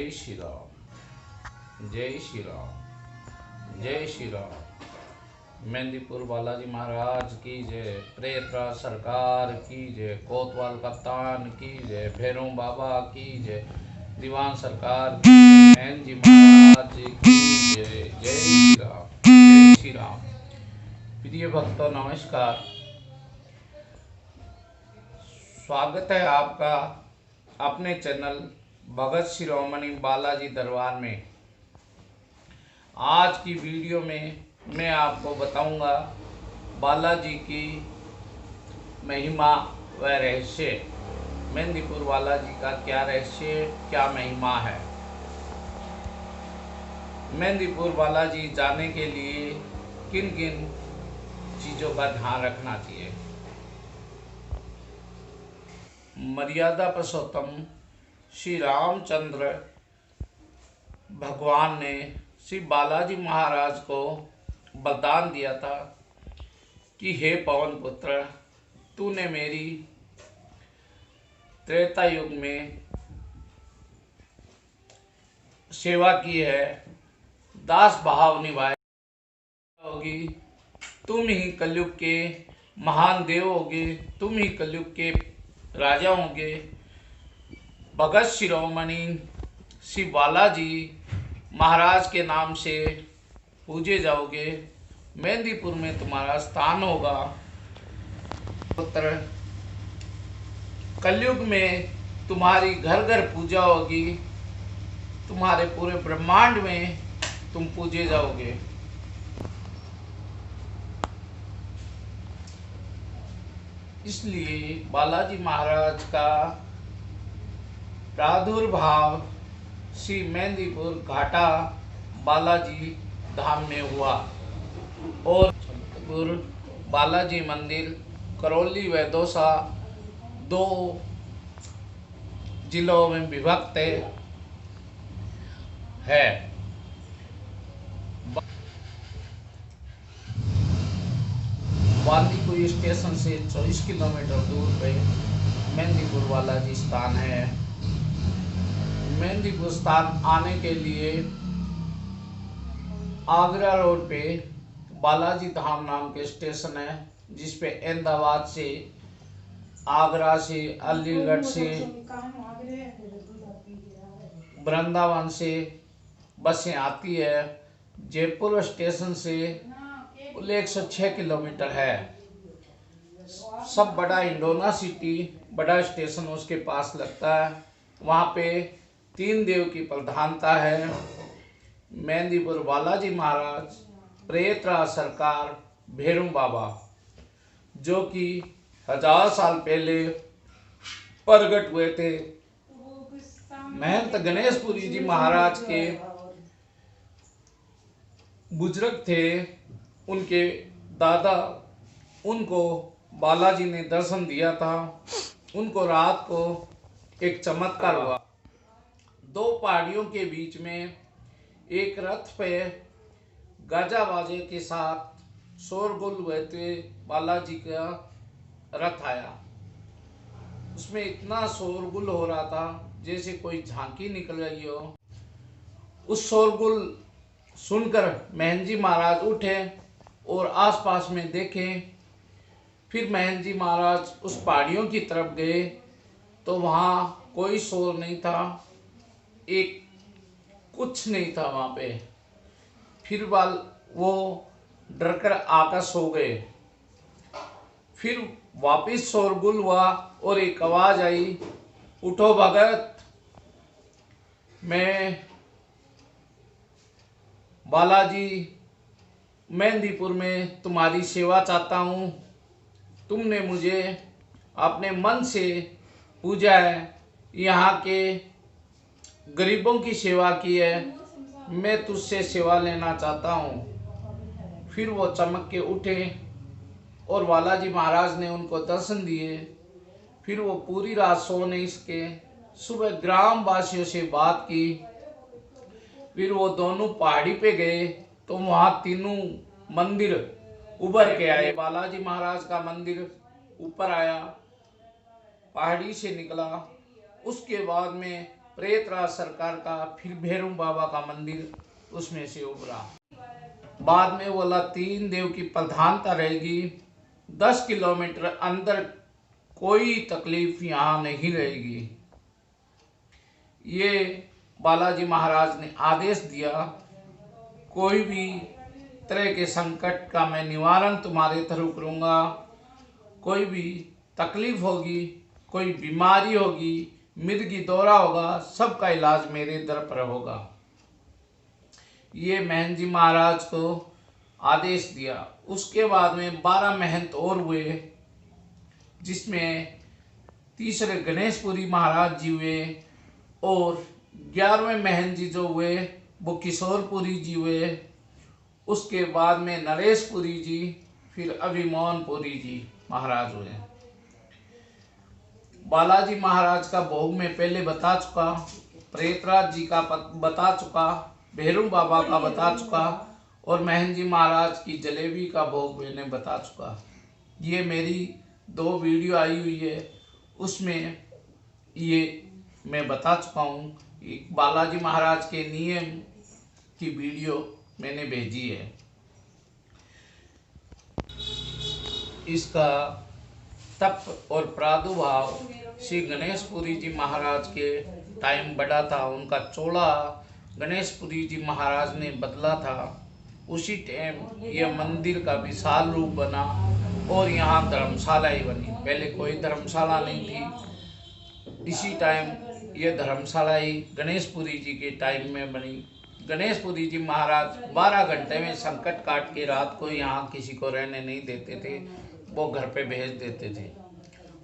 जय श्री राम, जय श्री राम, जय श्री राम। मेहंदीपुर बालाजी महाराज की जय, प्रेतरा सरकार की जय, कोतवाल कप्तान की जय, भैरव बाबा की जय, दीवान सरकार की जय, मैन जी महाराज की जय। जय श्री राम, जय श्री राम। प्रिय भक्तों नमस्कार, स्वागत है आपका अपने चैनल भगत शिरोमणि बालाजी दरबार में। आज की वीडियो में मैं आपको बताऊंगा बालाजी की महिमा व रहस्य। मेहंदीपुर बालाजी का क्या रहस्य, क्या महिमा है। मेहंदीपुर बालाजी जाने के लिए किन किन चीज़ों का ध्यान रखना चाहिए। मर्यादा पुरुषोत्तम श्री रामचंद्र भगवान ने श्री बालाजी महाराज को वरदान दिया था कि हे पवन पुत्र, तूने मेरी त्रेता युग में सेवा की है, दास भाव निभाए होगी, तुम ही कलयुग के महान देव होगे, तुम ही कलयुग के राजा होंगे। भगत शिरोमणि श्री बालाजी महाराज के नाम से पूजे जाओगे। मेहंदीपुर में तुम्हारा स्थान होगा। पुत्र, कलयुग में तुम्हारी घर घर पूजा होगी, तुम्हारे पूरे ब्रह्मांड में तुम पूजे जाओगे। इसलिए बालाजी महाराज का प्रादुर्भाव श्री मेहंदीपुर घाटा बालाजी धाम में हुआ और बालाजी मंदिर करौली व दौसा दो जिलों में विभक्त है। बांदीकुई स्टेशन से 24 किलोमीटर दूर पे मेहंदीपुर बालाजी स्थान है। मेहंदीपुर स्थान आने के लिए आगरा रोड पे बालाजी धाम नाम के स्टेशन है, जिसपे अहमदाबाद से, आगरा से, अलीगढ़ से, वृंदावन से बसें आती है। जयपुर स्टेशन से कुल 106 किलोमीटर है। सब बड़ा इंडोना सिटी बड़ा स्टेशन उसके पास लगता है। वहाँ पे 3 देव की प्रधानता है। मेहंदीपुर बालाजी महाराज, प्रेतरा सरकार, भैरव बाबा, जो कि 1000 साल पहले प्रकट हुए थे। महंत गणेशपुरी जी महाराज के बुजुर्ग थे, उनके दादा, उनको बालाजी ने दर्शन दिया था। उनको रात को एक चमत्कार हुआ। 2 पहाड़ियों के बीच में एक रथ पे गाजा बाजे के साथ शोरगुल हुए, बालाजी का रथ आया। उसमें इतना शोरगुल हो रहा था जैसे कोई झांकी निकल रही हो। उस शोरगुल सुनकर महंत जी महाराज उठे और आसपास में देखे। फिर महंत जी महाराज उस पहाड़ियों की तरफ गए तो वहाँ कोई शोर नहीं था, एक कुछ नहीं था वहाँ पे। फिर वो डरकर आकर सो गए। फिर वापिस शोरगुल हुआ और एक आवाज आई, उठो भगत, मैं बालाजी मेहंदीपुर में तुम्हारी सेवा चाहता हूँ। तुमने मुझे अपने मन से पूजा है, यहाँ के गरीबों की सेवा की है, मैं तुझसे सेवा लेना चाहता हूँ। फिर वो चमक के उठे और बालाजी महाराज ने उनको दर्शन दिए। फिर वो पूरी रात सो नहीं सके। सुबह ग्राम वासियों से बात की। फिर वो दोनों पहाड़ी पे गए तो वहाँ तीनों मंदिर उभर के आए। बालाजी महाराज का मंदिर ऊपर आया, पहाड़ी से निकला। उसके बाद में प्रेतराज सरकार का, फिर भैरव बाबा का मंदिर उसमें से उभरा। बाद में बोला 3 देव की प्रधानता रहेगी, 10 किलोमीटर अंदर कोई तकलीफ यहाँ नहीं रहेगी। ये बालाजी महाराज ने आदेश दिया, कोई भी तरह के संकट का मैं निवारण तुम्हारे थ्रू करूँगा। कोई भी तकलीफ होगी, कोई बीमारी होगी, मिर्गी दौरा होगा, सबका इलाज मेरे दर पर होगा। ये महंत जी महाराज को आदेश दिया। उसके बाद में 12 महंत और हुए, जिसमें तीसरे गणेशपुरी महाराज जी हुए और 11वें महंत जी जो हुए वो किशोरपुरी जी हुए। उसके बाद में नरेशपुरी जी, फिर अभिमोहनपुरी जी महाराज हुए। बालाजी महाराज का भोग में पहले बता चुका, प्रेतराज जी का बता चुका, भैरव बाबा का बता चुका और महंत जी महाराज की जलेबी का भोग मैंने बता चुका। ये मेरी 2 वीडियो आई हुई है, उसमें ये मैं बता चुका हूँ। बालाजी महाराज के नियम की वीडियो मैंने भेजी है। इसका तप और प्रादुर्भाव श्री गणेशपुरी जी महाराज के टाइम बढ़ा था। उनका चोला गणेशपुरी जी महाराज ने बदला था। उसी टाइम यह मंदिर का विशाल रूप बना और यहाँ धर्मशाला ही बनी। पहले कोई धर्मशाला नहीं थी। इसी टाइम यह धर्मशाला ही गणेशपुरी जी के टाइम में बनी। गणेशपुरी जी महाराज 12 घंटे में संकट काट के रात को यहाँ किसी को रहने नहीं देते थे, वो घर पे भेज देते थे।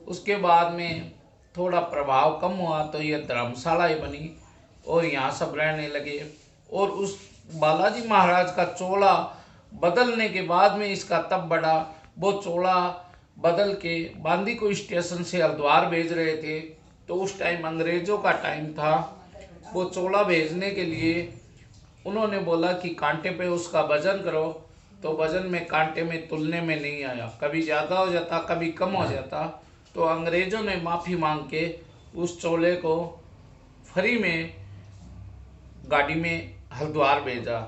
उसके बाद में थोड़ा प्रभाव कम हुआ तो यह धर्मशाला ही बनी और यहाँ सब रहने लगे। और उस बालाजी महाराज का चोला बदलने के बाद में इसका तब बढ़ा। वो चोला बदल के बांदी को स्टेशन से हरिद्वार भेज रहे थे, तो उस टाइम अंग्रेजों का टाइम था। वो चोला भेजने के लिए उन्होंने बोला कि कांटे पे उसका वजन करो, तो वजन में कांटे में तुलने में नहीं आया। कभी ज़्यादा हो जाता, कभी कम हो जाता। तो अंग्रेज़ों ने माफ़ी मांग के उस चोले को फ्री में गाड़ी में हरिद्वार भेजा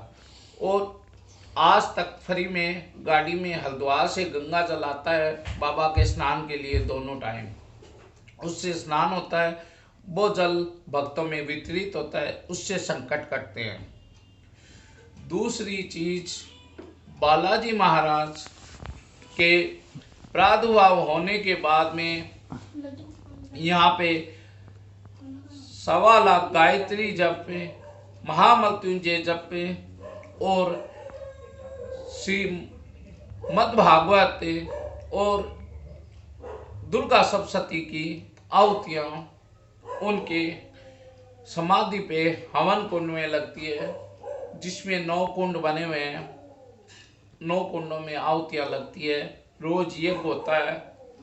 और आज तक फ्री में गाड़ी में हरिद्वार से गंगा जल आता है बाबा के स्नान के लिए दोनों टाइम। उससे स्नान होता है, वो जल भक्तों में वितरित होता है, उससे संकट कटते हैं। दूसरी चीज, बालाजी महाराज के प्रादुर्भाव होने के बाद में यहाँ पे 1.25 लाख गायत्री जप पे, महामृत्युंजय जप पे और श्रीमद् भागवत और दुर्गा सप्तशती की आहुतियाँ उनके समाधि पे हवन कुंड में लगती है, जिसमें 9 कुंड बने हुए हैं। 9 कुंडों में आहुतियाँ लगती है। रोज यज्ञ होता है,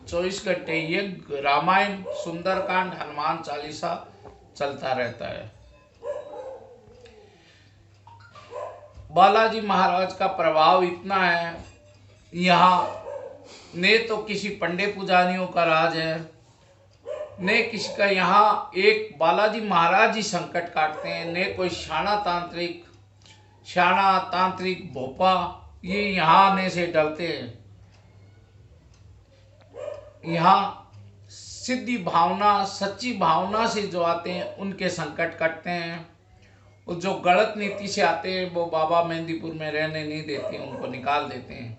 24 घंटे यज्ञ, रामायण, सुंदरकांड, हनुमान चालीसा चलता रहता है। बालाजी महाराज का प्रभाव इतना है, यहाँ ने तो किसी पंडे पुजारियों का राज है, ने किसी का। यहाँ एक बालाजी महाराज ही संकट काटते हैं, ने कोई शाना तांत्रिक भोपा ये यहाँ आने से डरते हैं। यहाँ सिद्धि भावना, सच्ची भावना से जो आते हैं उनके संकट कटते हैं। और जो गलत नीति से आते हैं वो बाबा मेहंदीपुर में रहने नहीं देते हैं, उनको निकाल देते हैं।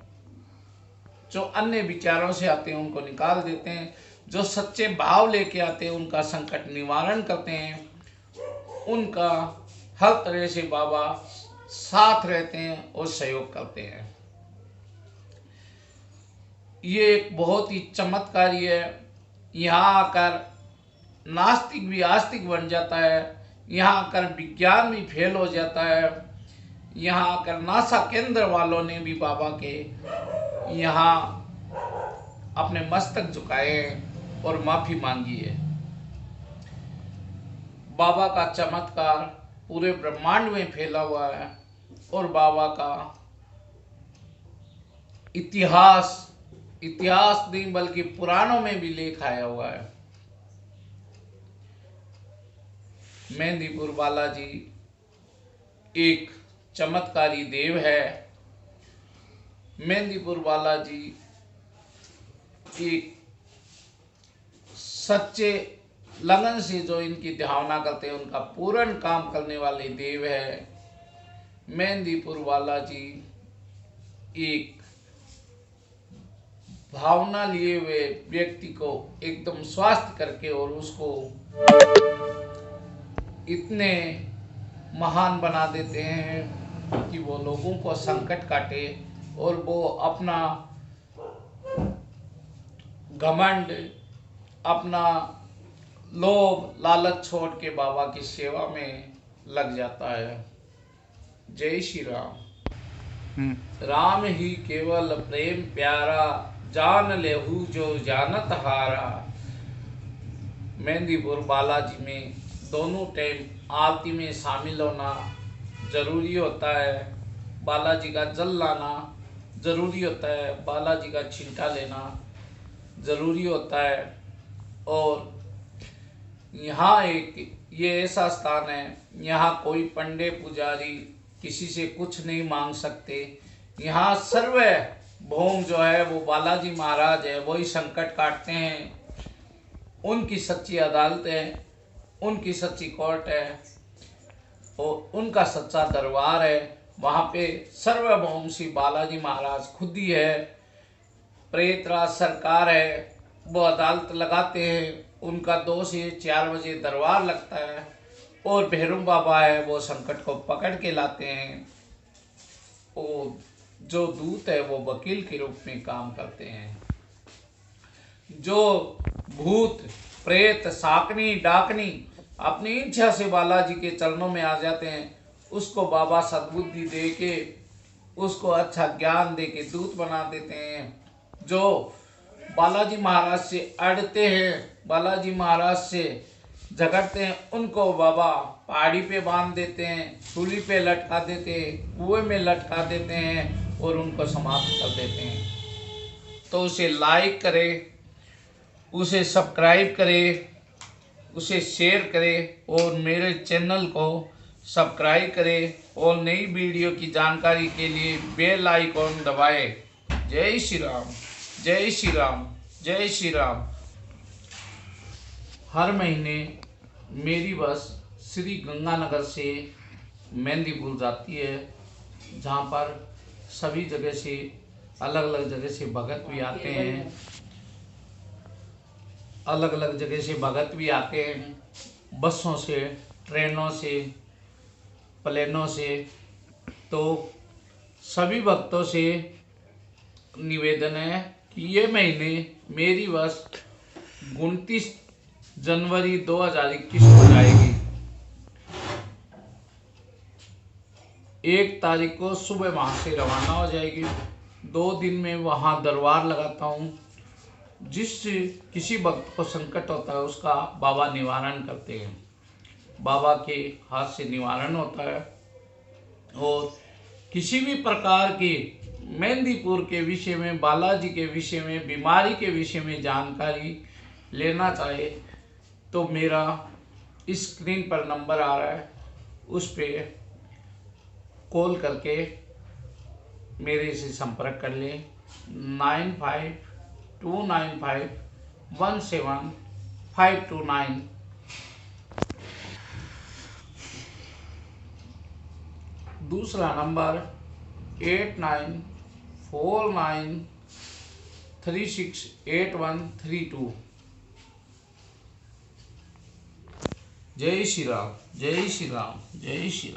जो अन्य विचारों से आते हैं उनको निकाल देते हैं। जो सच्चे भाव लेके आते हैं उनका संकट निवारण करते हैं। उनका हर तरह से बाबा साथ रहते हैं और सहयोग करते हैं। ये एक बहुत ही चमत्कारी है। यहाँ आकर नास्तिक भी आस्तिक बन जाता है, यहाँ आकर विज्ञान भी फेल हो जाता है। यहाँ आकर नासा केंद्र वालों ने भी बाबा के यहाँ अपने मस्तक झुकाए और माफी मांगी है। बाबा का चमत्कार पूरे ब्रह्मांड में फैला हुआ है और बाबा का इतिहास नहीं बल्कि पुराणों में भी लेख आया हुआ है। मेहंदीपुर बालाजी एक चमत्कारी देव है। मेहंदीपुर बालाजी एक सच्चे लगन से जो इनकी भावना करते हैं उनका पूर्ण काम करने वाले देव है। मेहंदीपुर बालाजी एक भावना लिए हुए व्यक्ति को एकदम स्वास्थ्य करके और उसको इतने महान बना देते हैं कि वो लोगों को संकट काटे और वो अपना घमंड, अपना लोभ लालच छोड़ के बाबा की सेवा में लग जाता है। जय श्री राम। राम ही केवल प्रेम प्यारा, जान लेहू जो जानत हारा। मेहंदीपुर बालाजी में दोनों टाइम आरती में शामिल होना जरूरी होता है। बालाजी का जल लाना जरूरी होता है। बालाजी का छिंटा लेना जरूरी होता है। और यहाँ एक ये ऐसा स्थान है, यहाँ कोई पंडित पुजारी किसी से कुछ नहीं मांग सकते। यहाँ सर्व भौम जो है वो बालाजी महाराज है, वही संकट काटते हैं। उनकी सच्ची अदालत है, उनकी सच्ची कोर्ट है और उनका सच्चा दरबार है। वहाँ पे सर्वभौम श्री बालाजी महाराज खुद ही है। प्रेतराज सरकार है, वो अदालत लगाते हैं। उनका 2 से 4 बजे दरबार लगता है और भैरव बाबा है वो संकट को पकड़ के लाते हैं। वो जो दूत है वो वकील के रूप में काम करते हैं। जो भूत प्रेत शाकनी डाकनी अपनी इच्छा से बालाजी के चरणों में आ जाते हैं, उसको बाबा सद्बुद्धि दे के उसको अच्छा ज्ञान दे के दूत बना देते हैं। जो बालाजी महाराज से अड़ते हैं, बालाजी महाराज से झगड़ते हैं, उनको बाबा पहाड़ी पे बांध देते हैं, सूली पे लटका देते हैं, कुएं में लटका देते हैं और उनको समाप्त कर देते हैं। तो उसे लाइक करें, उसे सब्सक्राइब करें, उसे शेयर करें और मेरे चैनल को सब्सक्राइब करें और नई वीडियो की जानकारी के लिए बेल आइकॉन दबाएं। जय श्री राम, जय श्री राम, जय श्री राम। हर महीने मेरी बस श्री गंगानगर से मेहंदीपुर जाती है, जहाँ पर सभी जगह से अलग अलग जगह से भगत भी आते हैं, अलग अलग जगह से भगत भी आते हैं, बसों से, ट्रेनों से, प्लेनों से। तो सभी भक्तों से निवेदन है कि ये महीने मेरी बस 29 जनवरी 2021 को जाएगी। 1 तारीख को सुबह वहाँ से रवाना हो जाएगी। 2 दिन में वहाँ दरबार लगाता हूँ। जिस किसी भक्त को संकट होता है उसका बाबा निवारण करते हैं। बाबा के हाथ से निवारण होता है। और किसी भी प्रकार के मेहंदीपुर के विषय में, बालाजी के विषय में, बीमारी के विषय में जानकारी लेना चाहे तो मेरा स्क्रीन पर नंबर आ रहा है, उस पर कॉल करके मेरे से संपर्क कर लें। 9529517529। दूसरा नंबर 8949368132। जय श्री राम, जय श्री राम, जय श्री राम।